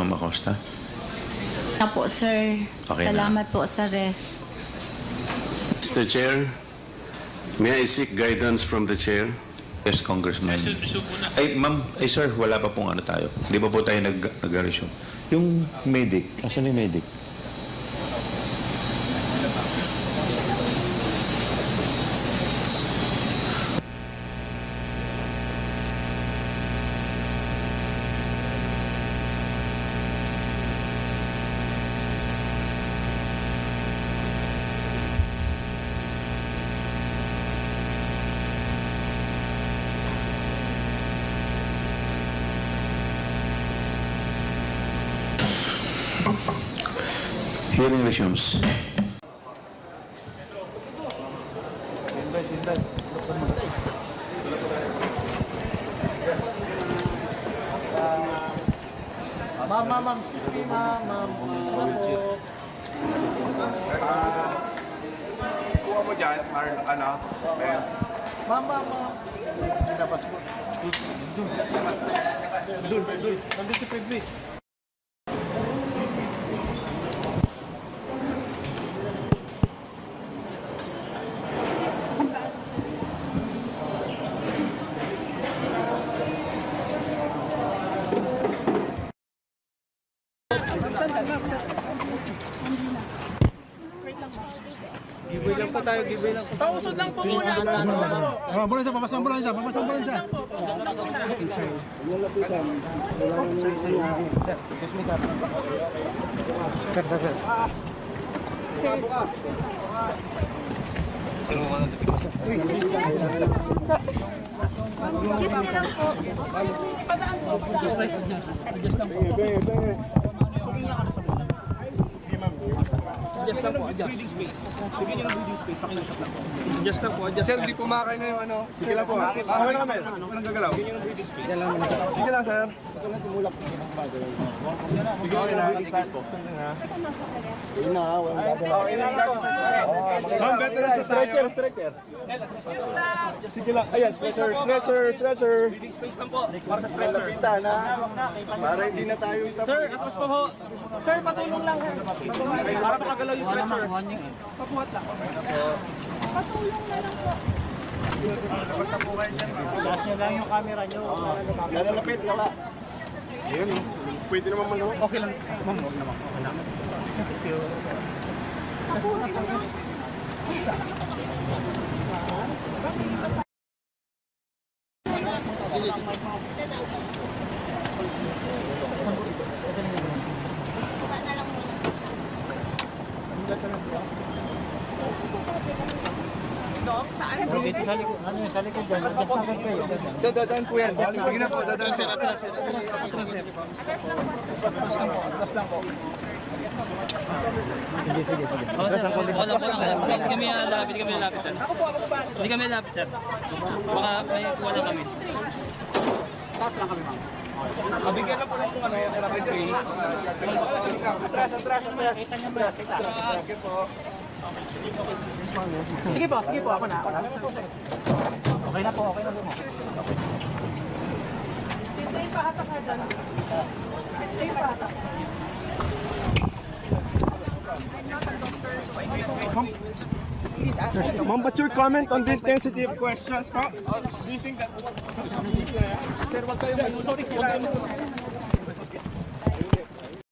Ma'am Acosta? Apo, sir. Okay na. Salamat po sa rest. Mr. Chair, may I seek guidance from the chair? Yes, Congressman. Ay, ma'am, ay sir, wala pa pong ano tayo. Di ba po tayo nag-resume? Yung medic, asan yung medic? Hearing resumes. Ma'am, excuse me, ma'am. Kuha mo dyan, ano? Ma'am. Sinabas mo. Doon. Nandun si Pedro. Giveaway lang po tayo, giveaway lang po. Pausod lang po muna. Pausod lang po. Ambulansya, papasang ambulansya. Excuse me lang po. Padaan po. Adjust lang po. Adjust lang po, adjust. Breathing space. Sige nyo ng breathing space, pakiusap lang po. Adjust lang po, adjust. Sir, hindi pumakay na yung ano. Sige lang po. Okay na kami. Walang gagalaw. Sige nyo ng breathing space. Sige lang, sir. Okay na, breathing space po. Ma'am, better sa tayo. Stretcher. Sige lang. Ayan, stretcher. Breathing space lang po. Para sa stretcher. Lapitan, ha? Para hindi na tayo tapos. Sir, aspas po ho. Sir, patulong lang. Para makagalaw yung stretcher. Papuhat lang. Patulong na lang po. Gas nyo lang yung camera nyo. Nalalapit, wala. Ayun, pwede naman malawak. Okay lang. Ma'am, huwag naman. Thank you. Sa likod dyan. Dadaan po yan. Sige na po, dadaan sir. Sige. Hindi kami lalapit, sir. Hindi kami lalapit, sir. Baka may kuha lang kami. Taas lang kami, ma'am. Bigyan na po lang kung ano, rapid race. Atras. Sige po, ako na. Okay na po. Ito yung pahatak na dyan. Ma'am, what's your comment on the intensity of questions, pa? Do you think that... Sir, wag kayong... Sorry.